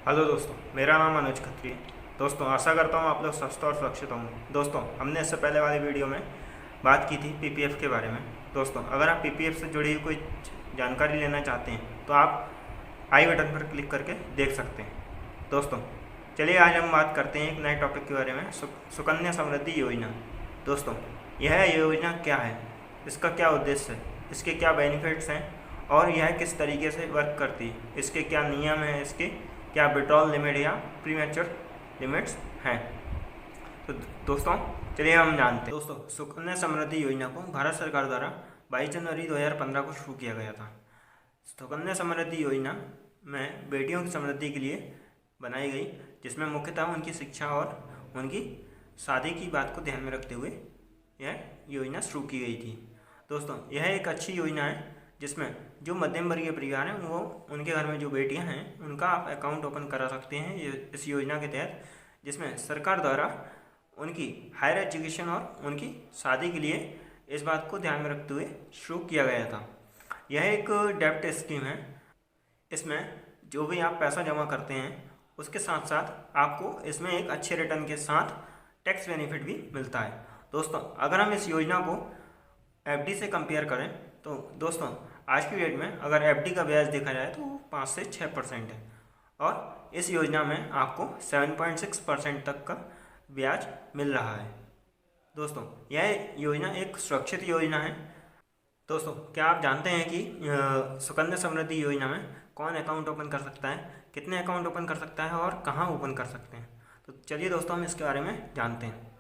Hello दोस्तों, मेरा नाम अनुज खत्री। दोस्तों, आशा करता हूँ आप लोग स्वस्थ और सुरक्षित होंगे। दोस्तों, हमने इससे पहले वाली वीडियो में बात की थी पीपीएफ के बारे में। दोस्तों, अगर आप पीपीएफ से जुड़ी हुई कोई जानकारी लेना चाहते हैं तो आप आई बटन पर क्लिक करके देख सकते हैं। दोस्तों, चलिए आज हम बात करते हैं एक नए टॉपिक के बारे में, सुकन्या समृद्धि योजना। दोस्तों, यह योजना क्या है, इसका क्या उद्देश्य है, इसके क्या बेनिफिट्स हैं और यह किस तरीके से वर्क करती है, इसके क्या नियम हैं, इसके क्या विड्रॉल लिमिट या प्रीमेच्योर लिमिट्स हैं। तो दोस्तों, चलिए हम जानते हैं। दोस्तों, सुकन्या समृद्धि योजना को भारत सरकार द्वारा 22 जनवरी 2015 को शुरू किया गया था। सुकन्या समृद्धि योजना में बेटियों की समृद्धि के लिए बनाई गई, जिसमें मुख्यतः उनकी शिक्षा और उनकी शादी की बात को ध्यान में रखते हुए यह योजना शुरू की गई थी। दोस्तों, यह एक अच्छी योजना है जिसमें जो मध्यम वर्गीय परिवार हैं वो उनके घर में जो बेटियां हैं उनका आप अकाउंट ओपन करा सकते हैं इस योजना के तहत, जिसमें सरकार द्वारा उनकी हायर एजुकेशन और उनकी शादी के लिए इस बात को ध्यान में रखते हुए शुरू किया गया था। यह एक डेब्ट स्कीम है। इसमें जो भी आप पैसा जमा करते हैं उसके साथ साथ आपको इसमें एक अच्छे रिटर्न के साथ टैक्स बेनिफिट भी मिलता है। दोस्तों, अगर हम इस योजना को एफडी से कंपेयर करें तो दोस्तों आज की डेट में अगर एफडी का ब्याज देखा जाए तो 5 से 6% है और इस योजना में आपको 7.6% तक का ब्याज मिल रहा है। दोस्तों, यह योजना एक सुरक्षित योजना है। दोस्तों, क्या आप जानते हैं कि सुकन्या समृद्धि योजना में कौन अकाउंट ओपन कर सकता है, कितने अकाउंट ओपन कर सकता है और कहाँ ओपन कर सकते हैं? तो चलिए दोस्तों, हम इसके बारे में जानते हैं।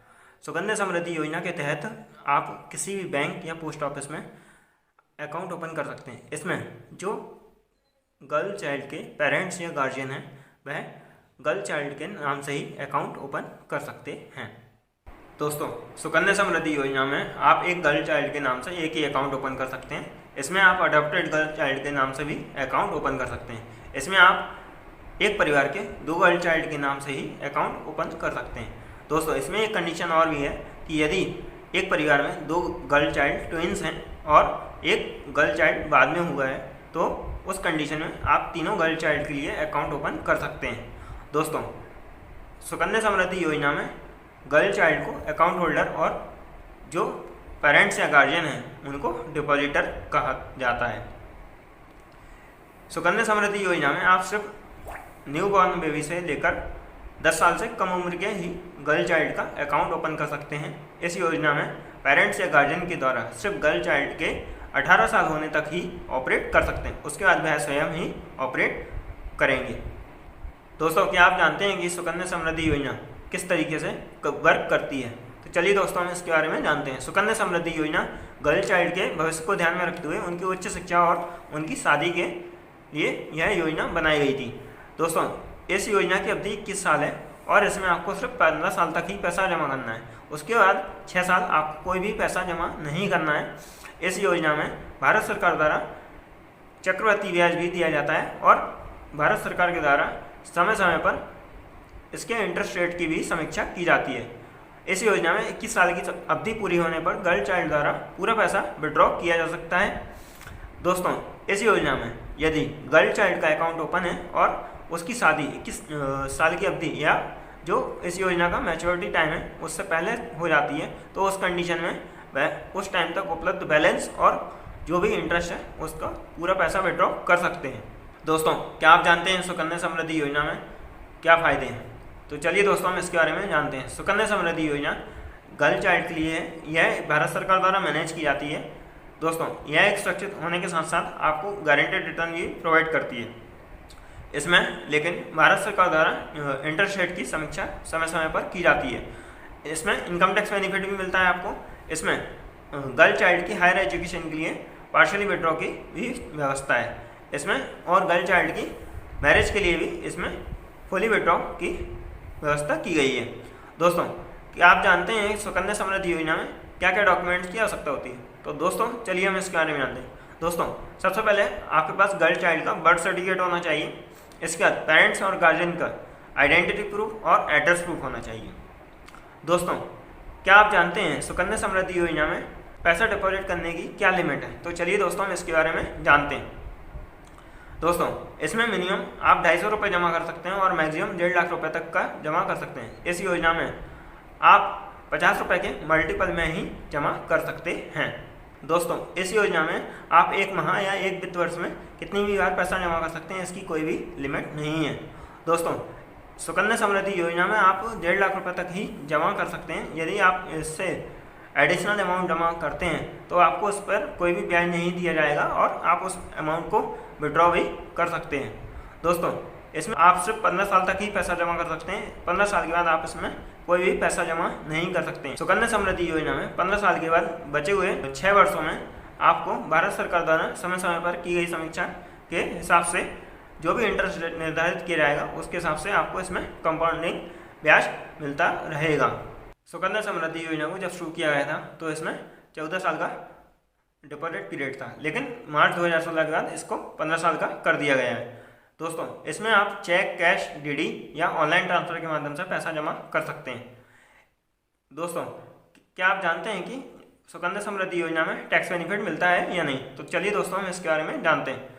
सुकन्या समृद्धि योजना के तहत आप किसी भी बैंक या पोस्ट ऑफिस में अकाउंट ओपन कर सकते हैं। इसमें जो गर्ल चाइल्ड के पेरेंट्स या गार्जियन हैं वह गर्ल चाइल्ड के नाम से ही अकाउंट ओपन कर सकते हैं। दोस्तों, सुकन्या समृद्धि योजना में आप एक गर्ल चाइल्ड के नाम से एक ही अकाउंट ओपन कर सकते हैं। इसमें आप अडॉप्टेड गर्ल चाइल्ड के नाम से भी अकाउंट ओपन कर सकते हैं। इसमें आप एक परिवार के 2 गर्ल चाइल्ड के नाम से ही अकाउंट ओपन कर सकते हैं। दोस्तों, इसमें एक कंडीशन और भी है कि यदि एक परिवार में 2 गर्ल चाइल्ड ट्विंस हैं और एक गर्ल चाइल्ड बाद में हुआ है तो उस कंडीशन में आप तीनों गर्ल चाइल्ड के लिए अकाउंट ओपन कर सकते हैं। दोस्तों, सुकन्या समृद्धि योजना में गर्ल चाइल्ड को अकाउंट होल्डर और जो पेरेंट्स या गार्जियन हैं उनको डिपॉजिटर कहा जाता है। सुकन्या समृद्धि योजना में आप सिर्फ न्यू बॉर्न बेबी से लेकर 10 साल से कम उम्र के ही गर्ल चाइल्ड का अकाउंट ओपन कर सकते हैं। इस योजना में पेरेंट्स या गार्जियन के द्वारा सिर्फ गर्ल चाइल्ड के 18 साल होने तक ही ऑपरेट कर सकते हैं, उसके बाद वह स्वयं ही ऑपरेट करेंगे। दोस्तों, क्या आप जानते हैं कि सुकन्या समृद्धि योजना किस तरीके से वर्क करती है? तो चलिए दोस्तों, हम इसके बारे में जानते हैं। सुकन्या समृद्धि योजना गर्ल चाइल्ड के भविष्य को ध्यान में रखते हुए उनकी उच्च शिक्षा और उनकी शादी के लिए यह योजना बनाई गई थी। दोस्तों, इस योजना की अवधि 21 साल है और इसमें आपको सिर्फ 15 साल तक ही पैसा जमा करना है। उसके बाद 6 साल आपको कोई भी पैसा जमा नहीं करना है। इस योजना में भारत सरकार द्वारा चक्रवृद्धि ब्याज भी दिया जाता है और भारत सरकार के द्वारा समय समय पर इसके इंटरेस्ट रेट की भी समीक्षा की जाती है। इस योजना में 21 साल की अवधि पूरी होने पर गर्ल चाइल्ड द्वारा पूरा पैसा विड्रॉ किया जा सकता है। दोस्तों, इस योजना में यदि गर्ल चाइल्ड का अकाउंट ओपन है और उसकी शादी 21 साल की अवधि या जो इस योजना का मैच्योरिटी टाइम है उससे पहले हो जाती है तो उस कंडीशन में वह उस टाइम तक उपलब्ध बैलेंस और जो भी इंटरेस्ट है उसका पूरा पैसा विड्रॉ कर सकते हैं। दोस्तों, क्या आप जानते हैं सुकन्या समृद्धि योजना में क्या फ़ायदे हैं? तो चलिए दोस्तों, हम इसके बारे में जानते हैं। सुकन्या समृद्धि योजना गर्ल चाइल्ड के लिए है। यह भारत सरकार द्वारा मैनेज की जाती है। दोस्तों, यह एक सुरक्षित होने के साथ साथ आपको गारंटेड रिटर्न भी प्रोवाइड करती है। इसमें लेकिन भारत सरकार द्वारा इंटरेस्ट रेट की समीक्षा समय समय पर की जाती है। इसमें इनकम टैक्स बेनिफिट भी मिलता है आपको। इसमें गर्ल चाइल्ड की हायर एजुकेशन के लिए पार्शली विड्रॉ की भी व्यवस्था है इसमें, और गर्ल चाइल्ड की मैरिज के लिए भी इसमें फुली विड्रॉ की व्यवस्था की गई है। दोस्तों, क्या आप जानते हैं सुकन्या समृद्धि योजना में क्या क्या डॉक्यूमेंट्स की आवश्यकता होती है? तो दोस्तों, चलिए हम इसके बारे में जानते हैं। दोस्तों, सबसे पहले आपके पास गर्ल चाइल्ड का बर्थ सर्टिफिकेट होना चाहिए। इसके बाद पेरेंट्स और गार्जियन का आइडेंटिटी प्रूफ और एड्रेस प्रूफ होना चाहिए। दोस्तों, क्या आप जानते हैं सुकन्या समृद्धि योजना में पैसा डिपॉजिट करने की क्या लिमिट है? तो चलिए दोस्तों, हम इसके बारे में जानते हैं। दोस्तों इसमें मिनिमम आप 250 रुपये जमा कर सकते हैं और मैक्सिमम 1.5 लाख रुपए तक का जमा कर सकते हैं। इस योजना में आप 50 रुपये के मल्टीपल में ही जमा कर सकते हैं। दोस्तों इस योजना में आप एक माह या एक वित्त वर्ष में कितनी भी बार पैसा जमा कर सकते हैं, इसकी कोई भी लिमिट नहीं है। दोस्तों सुकन्या समृद्धि योजना में आप 1.5 लाख रुपए तक ही जमा कर सकते हैं। यदि आप इससे एडिशनल अमाउंट जमा करते हैं तो आपको उस पर कोई भी ब्याज नहीं दिया जाएगा और आप उस अमाउंट को विड्रॉ भी कर सकते हैं। दोस्तों इसमें आप सिर्फ 15 साल तक ही पैसा जमा कर सकते हैं। 15 साल के बाद आप इसमें कोई भी पैसा जमा नहीं कर सकते हैं। सुकन्या समृद्धि योजना में 15 साल के बाद बचे हुए 6 वर्षों में आपको भारत सरकार द्वारा समय समय पर की गई समीक्षा के हिसाब से जो भी इंटरेस्ट रेट निर्धारित किया जाएगा उसके हिसाब से आपको इसमें कंपाउंडिंग ब्याज मिलता रहेगा। सुकन्या समृद्धि योजना को जब शुरू किया गया था तो इसमें 14 साल का डिपॉजिट पीरियड था, लेकिन मार्च 2016 के बाद इसको 15 साल का कर दिया गया है। दोस्तों इसमें आप चेक, कैश, डीडी या ऑनलाइन ट्रांसफर के माध्यम से पैसा जमा कर सकते हैं। दोस्तों क्या आप जानते हैं कि सुकन्या समृद्धि योजना में टैक्स बेनिफिट मिलता है या नहीं? तो चलिए दोस्तों हम इसके बारे में जानते हैं।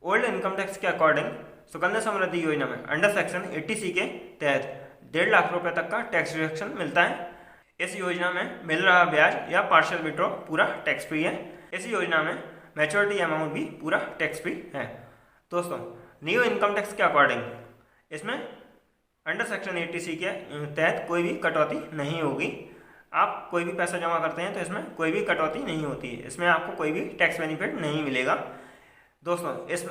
ओल्ड इनकम टैक्स के अकॉर्डिंग सुकन्या समृद्धि योजना में अंडर सेक्शन 80C के तहत 1.5 लाख रुपए तक का टैक्स रिडक्शन मिलता है। इस योजना में मिल रहा ब्याज या पार्शियल विड्रॉ पूरा टैक्स फ्री है। इस योजना में मैच्योरिटी अमाउंट भी पूरा टैक्स फ्री है। दोस्तों न्यू इनकम टैक्स के अकॉर्डिंग इसमें अंडर सेक्शन 80C के तहत कोई भी कटौती नहीं होगी। आप कोई भी पैसा जमा करते हैं तो इसमें कोई भी कटौती नहीं होती है, इसमें आपको कोई भी टैक्स बेनिफिट नहीं मिलेगा। दोस्तों इस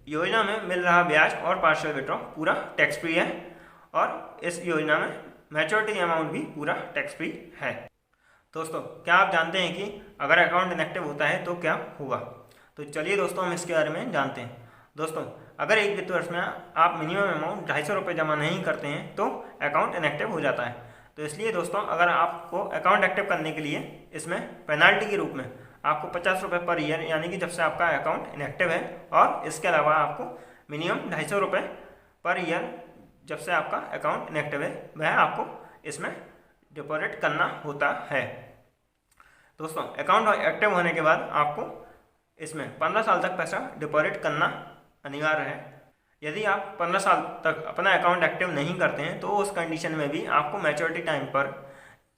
योजना में मिल रहा ब्याज और पार्शियल विड्रॉ पूरा टैक्स फ्री है और इस योजना में मैच्योरिटी अमाउंट भी पूरा टैक्स फ्री है। दोस्तों क्या आप जानते हैं कि अगर अकाउंट इनएक्टिव होता है तो क्या होगा? तो चलिए दोस्तों हम इसके बारे में जानते हैं। दोस्तों अगर एक वित्त वर्ष में आप मिनिमम अमाउंट 250 रुपये जमा नहीं करते हैं तो अकाउंट इनएक्टिव हो जाता है। तो इसलिए दोस्तों अगर आपको अकाउंट एक्टिव करने के लिए इसमें पेनाल्टी के रूप में आपको 50 रुपये पर ईयर, यानी कि जब से आपका अकाउंट इनएक्टिव है, और इसके अलावा आपको मिनिमम 250 रुपये पर ईयर जब से आपका अकाउंट इनएक्टिव है वह आपको इसमें डिपॉजिट करना होता है। दोस्तों अकाउंट एक्टिव होने के बाद आपको इसमें 15 साल तक पैसा डिपॉजिट करना अनिवार्य है। यदि आप 15 साल तक अपना अकाउंट एक्टिव नहीं करते हैं तो उस कंडीशन में भी आपको मैच्योरिटी टाइम पर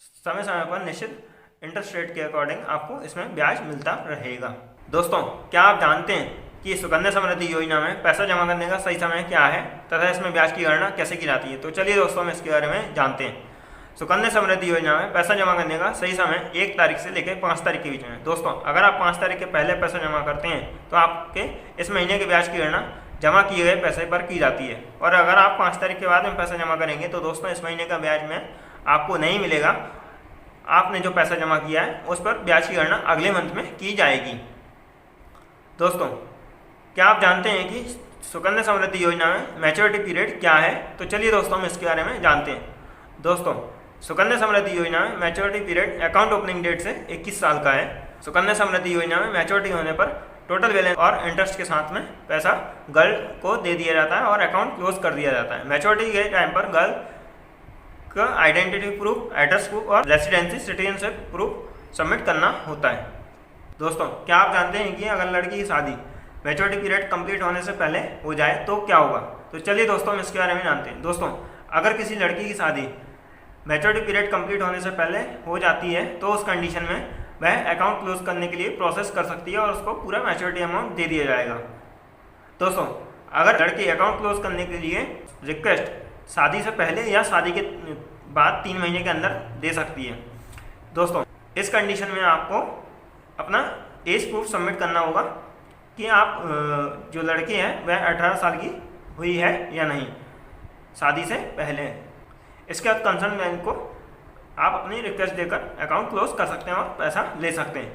समय समय पर निश्चित इंटरेस्ट रेट के अकॉर्डिंग आपको इसमें ब्याज मिलता रहेगा। दोस्तों क्या आप जानते हैं कि सुकन्या समृद्धि योजना में पैसा जमा करने का सही समय क्या है तथा इसमें ब्याज की गणना कैसे की जाती है? तो चलिए दोस्तों हम इसके बारे में जानते हैं। सुकन्या समृद्धि योजना में पैसा जमा करने का सही समय 1 तारीख से लेकर 5 तारीख के बीच में। दोस्तों अगर आप 5 तारीख के पहले पैसा जमा करते हैं तो आपके इस महीने के ब्याज की गणना जमा किए गए पैसे पर की जाती है, और अगर आप 5 तारीख के बाद में पैसा जमा करेंगे तो दोस्तों इस महीने का ब्याज में आपको नहीं मिलेगा। आपने जो पैसा जमा किया है उस पर ब्याज की गणना अगले मंथ में की जाएगी। दोस्तों क्या आप जानते हैं कि सुकन्या समृद्धि योजना में मैच्योरिटी पीरियड क्या है? तो चलिए दोस्तों हम इसके बारे में जानते हैं। दोस्तों सुकन्या समृद्धि योजना में maturity period account opening date से 21 साल का है। सुकन्या समृद्धि योजना में मैच्योरिटी होने पर टोटल बैलेंस और इंटरेस्ट के साथ में पैसा गर्ल को दे दिया जाता है और अकाउंट क्लोज कर दिया जाता है। मैच्योरिटी के टाइम पर गर्ल का आइडेंटिटी प्रूफ, एड्रेस प्रूफ और रेसिडेंसी सिटीजनशिप प्रूफ सबमिट करना होता है। दोस्तों क्या आप जानते हैं कि अगर लड़की की शादी मैच्योरिटी पीरियड कंप्लीट होने से पहले हो जाए तो क्या होगा? तो चलिए दोस्तों हम इसके बारे में जानते हैं। दोस्तों अगर किसी लड़की की शादी मैच्योरिटी पीरियड कंप्लीट होने से पहले हो जाती है तो उस कंडीशन में वह अकाउंट क्लोज करने के लिए प्रोसेस कर सकती है और उसको पूरा मैच्योरिटी अमाउंट दे दिया जाएगा। दोस्तों अगर लड़की अकाउंट क्लोज करने के लिए रिक्वेस्ट शादी से पहले या शादी के बाद 3 महीने के अंदर दे सकती है। दोस्तों इस कंडीशन में आपको अपना एज प्रूफ सबमिट करना होगा कि आप जो लड़की है वह 18 साल की हुई है या नहीं शादी से पहले। इसके बाद कंसर्न बैंक को आप अपनी रिक्वेस्ट देकर अकाउंट क्लोज कर सकते हैं और पैसा ले सकते हैं।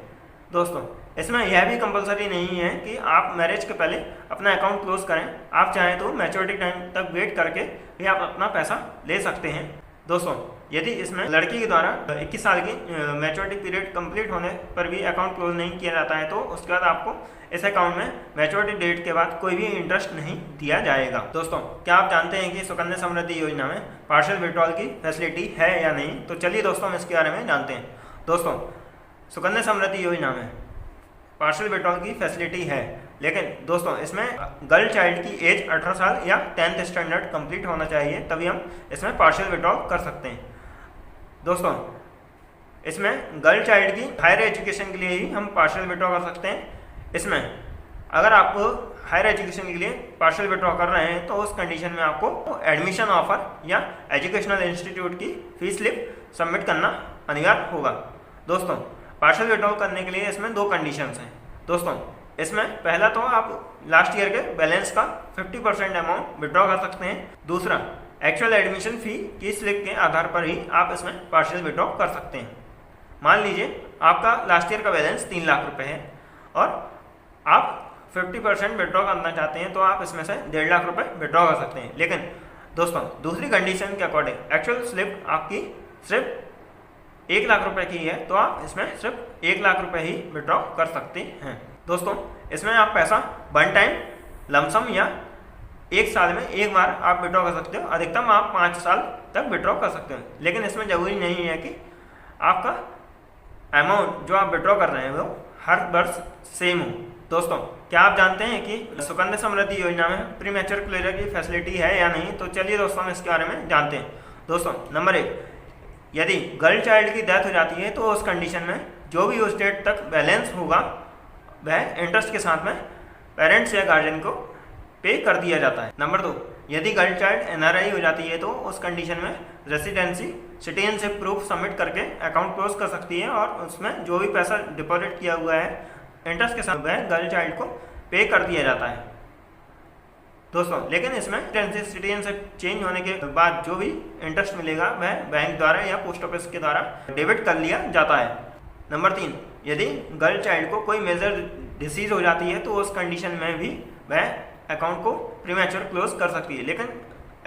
दोस्तों इसमें यह भी कंपलसरी नहीं है कि आप मैरिज के पहले अपना अकाउंट क्लोज करें। आप चाहें तो मैच्योरिटी टाइम तक वेट करके भी आप अपना पैसा ले सकते हैं। दोस्तों यदि इसमें लड़की के द्वारा 21 साल की मैच्योरिटी पीरियड कंप्लीट होने पर भी अकाउंट क्लोज नहीं किया जाता है तो उसके बाद आपको इस अकाउंट में मैच्योरिटी डेट के बाद कोई भी इंटरेस्ट नहीं दिया जाएगा। दोस्तों क्या आप जानते हैं कि सुकन्या समृद्धि योजना में पार्शियल विड्रॉल की फैसिलिटी है या नहीं? तो चलिए दोस्तों हम इसके बारे में जानते हैं। दोस्तों सुकन्या समृद्धि योजना में पार्शियल विड्रॉल की फैसिलिटी है। लेकिन दोस्तों इसमें गर्ल चाइल्ड की एज 18 साल या 10th स्टैंडर्ड कंप्लीट होना चाहिए, तभी हम इसमें पार्शियल विड्रॉल कर सकते हैं। दोस्तों इसमें गर्ल चाइल्ड की हायर एजुकेशन के लिए ही हम पार्शियल विड्रॉ कर सकते हैं। इसमें अगर आप हायर एजुकेशन के लिए पार्शियल विड्रॉ कर रहे हैं तो उस कंडीशन में आपको एडमिशन ऑफर या एजुकेशनल इंस्टीट्यूट की फीस स्लिप सबमिट करना अनिवार्य होगा। दोस्तों पार्शियल विड्रॉ करने के लिए इसमें 2 कंडीशंस हैं। दोस्तों इसमें पहला तो आप लास्ट ईयर के बैलेंस का 50% अमाउंट विड्रॉ कर सकते हैं। दूसरा एक्चुअल एडमिशन फ़ी की स्लिप के आधार पर ही आप इसमें पार्शियल विड्रॉ कर सकते हैं। मान लीजिए आपका लास्ट ईयर का बैलेंस 3 लाख रुपए है और आप 50% विड्रॉ करना चाहते हैं, तो आप इसमें से 1.5 लाख रुपए विड्रॉ कर सकते हैं। लेकिन दोस्तों दूसरी कंडीशन के अकॉर्डिंग एक्चुअल स्लिप आपकी सिर्फ 1 लाख रुपए की है, तो आप इसमें सिर्फ 1 लाख रुपए ही विड्रॉ कर सकते हैं। दोस्तों इसमें आप पैसा वन टाइम लमसम या 1 साल में एक बार आप विड्रॉ कर सकते हो। अधिकतम आप 5 साल तक विड्रॉ कर सकते हो, लेकिन इसमें ज़रूरी नहीं है कि आपका अमाउंट जो आप विड्रॉ कर रहे हैं वो हर वर्ष सेम हो। दोस्तों क्या आप जानते हैं कि सुकन्या समृद्धि योजना में प्री मैच्योर क्लोजर की फैसिलिटी है या नहीं? तो चलिए दोस्तों हम इसके बारे में जानते हैं। दोस्तों नंबर 1, यदि गर्ल चाइल्ड की डेथ हो जाती है तो उस कंडीशन में जो भी उस डेट तक बैलेंस होगा वह इंटरेस्ट के साथ में पेरेंट्स या गार्जियन को पे कर दिया जाता है। नंबर 2, यदि गर्ल चाइल्ड NRI हो जाती है तो उस कंडीशन में रेसिडेंसी सिटीजनशिप प्रूफ सबमिट करके अकाउंट क्लोज कर सकती है और उसमें जो भी पैसा डिपॉजिट किया हुआ है इंटरेस्ट के साथ वह गर्ल चाइल्ड को पे कर दिया जाता है। दोस्तों लेकिन इसमें सिटीजनशिप चेंज होने के बाद जो भी इंटरेस्ट मिलेगा वह बैंक द्वारा या पोस्ट ऑफिस के द्वारा डेबिट कर लिया जाता है। नंबर 3, यदि गर्ल चाइल्ड को कोई मेजर डिसीज हो जाती है तो उस कंडीशन में भी वह अकाउंट को प्रीमैच्योर क्लोज कर सकती है, लेकिन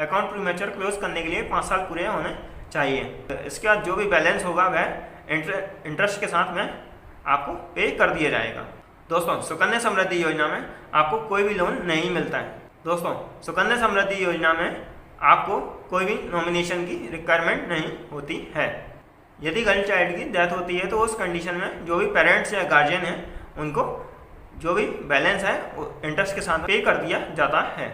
अकाउंट प्रीमैच्योर क्लोज करने के लिए 5 साल पूरे होने चाहिए। इसके बाद जो भी बैलेंस होगा वह इंटरेस्ट के साथ में आपको पे कर दिया जाएगा। दोस्तों सुकन्या समृद्धि योजना में आपको कोई भी लोन नहीं मिलता है। दोस्तों सुकन्या समृद्धि योजना में आपको कोई भी नॉमिनेशन की रिक्वायरमेंट नहीं होती है। यदि गर्ल चाइल्ड की डेथ होती है तो उस कंडीशन में जो भी पेरेंट्स या गार्जियन हैं उनको जो भी बैलेंस है वो इंटरेस्ट के साथ पे कर दिया जाता है।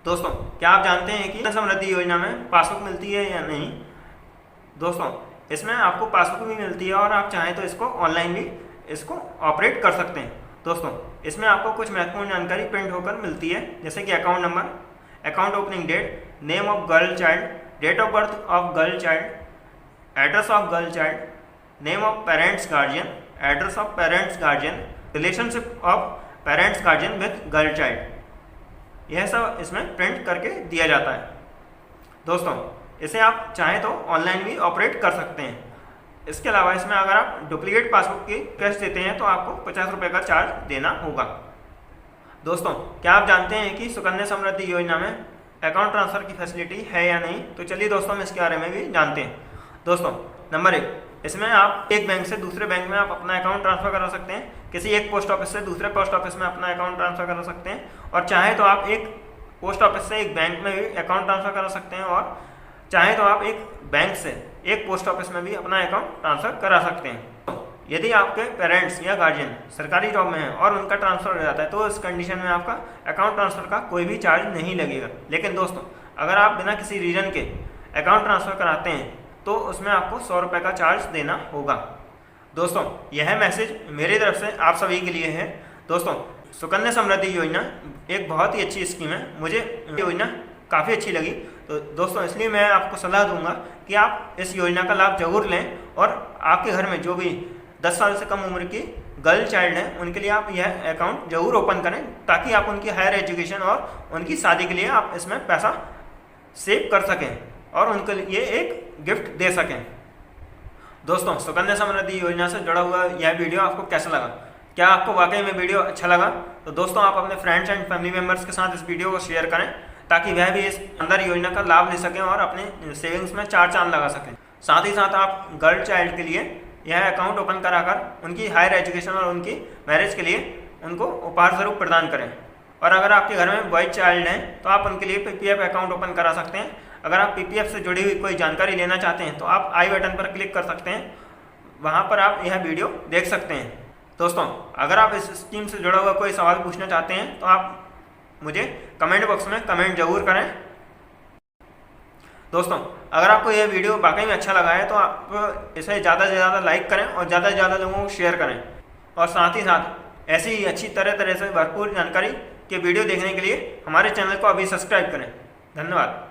दोस्तों क्या आप जानते हैं कि समृद्धि योजना में पासबुक मिलती है या नहीं? दोस्तों इसमें आपको पासबुक भी मिलती है और आप चाहें तो इसको ऑनलाइन भी इसको ऑपरेट कर सकते हैं। दोस्तों इसमें आपको कुछ महत्वपूर्ण जानकारी प्रिंट होकर मिलती है, जैसे कि account number, account opening date, name of girl child, date of birth of girl child, address of girl child, name of parents guardian, address of parents guardian, relationship of parents guardian with girl child, यह सब इसमें print करके दिया जाता है। दोस्तों इसे आप चाहें तो ऑनलाइन भी ऑपरेट कर सकते हैं। इसके अलावा इसमें अगर आप डुप्लीकेट पासबुक की रिक्वेस्ट देते हैं तो आपको 50 रुपये का चार्ज देना होगा। दोस्तों क्या आप जानते हैं कि सुकन्या समृद्धि योजना में अकाउंट ट्रांसफ़र की फैसिलिटी है या नहीं? तो चलिए दोस्तों हम इसके बारे में भी जानते हैं। दोस्तों नंबर 1, इसमें आप एक बैंक से दूसरे बैंक में आप अपना अकाउंट ट्रांसफ़र करा सकते हैं, किसी एक पोस्ट ऑफिस से दूसरे पोस्ट ऑफिस में अपना अकाउंट ट्रांसफ़र करा सकते हैं, और चाहे तो आप एक पोस्ट ऑफिस से एक बैंक में भी अकाउंट ट्रांसफ़र करा सकते हैं, और चाहे तो आप एक बैंक से एक पोस्ट ऑफिस में भी अपना अकाउंट ट्रांसफ़र करा सकते हैं। यदि आपके पेरेंट्स या गार्जियन सरकारी जॉब में हैं और उनका ट्रांसफ़र हो जाता है तो इस कंडीशन में आपका अकाउंट ट्रांसफ़र का कोई भी चार्ज नहीं लगेगा। लेकिन दोस्तों अगर आप बिना किसी रीज़न के अकाउंट ट्रांसफ़र कराते हैं तो उसमें आपको 100 रुपये का चार्ज देना होगा। दोस्तों यह मैसेज मेरी तरफ से आप सभी के लिए है। दोस्तों सुकन्या समृद्धि योजना एक बहुत ही अच्छी स्कीम है, मुझे योजना काफ़ी अच्छी लगी। तो दोस्तों इसलिए मैं आपको सलाह दूंगा कि आप इस योजना का लाभ जरूर लें और आपके घर में जो भी 10 साल से कम उम्र की गर्ल चाइल्ड हैं उनके लिए आप यह अकाउंट जरूर ओपन करें, ताकि आप उनकी हायर एजुकेशन और उनकी शादी के लिए आप इसमें पैसा सेव कर सकें और उनके लिए एक गिफ्ट दे सकें। दोस्तों सुकन्या समृद्धि योजना से जुड़ा हुआ यह वीडियो आपको कैसा लगा? क्या आपको वाकई में वीडियो अच्छा लगा? तो दोस्तों आप अपने फ्रेंड्स एंड फैमिली मेम्बर्स के साथ इस वीडियो को शेयर करें, ताकि वह भी इस अंदर योजना का लाभ ले सकें और अपने सेविंग्स में 4 चांद लगा सकें। साथ ही साथ आप गर्ल चाइल्ड के लिए यह अकाउंट ओपन कराकर उनकी हायर एजुकेशन और उनकी मैरिज के लिए उनको उपहार स्वरूप प्रदान करें। और अगर आपके घर में बॉय चाइल्ड हैं तो आप उनके लिए PPF अकाउंट ओपन करा सकते हैं। अगर आप PPF से जुड़ी हुई कोई जानकारी लेना चाहते हैं तो आप आई बटन पर क्लिक कर सकते हैं, वहाँ पर आप यह वीडियो देख सकते हैं। दोस्तों अगर आप इस स्कीम से जुड़ा हुआ कोई सवाल पूछना चाहते हैं तो आप मुझे कमेंट बॉक्स में कमेंट जरूर करें। दोस्तों अगर आपको यह वीडियो वाकई में अच्छा लगा है तो आप इसे ज़्यादा से ज़्यादा लाइक करें और ज़्यादा से ज़्यादा लोगों को शेयर करें, और साथ ही साथ ऐसी ही अच्छी तरह से भरपूर जानकारी के वीडियो देखने के लिए हमारे चैनल को अभी सब्सक्राइब करें। धन्यवाद।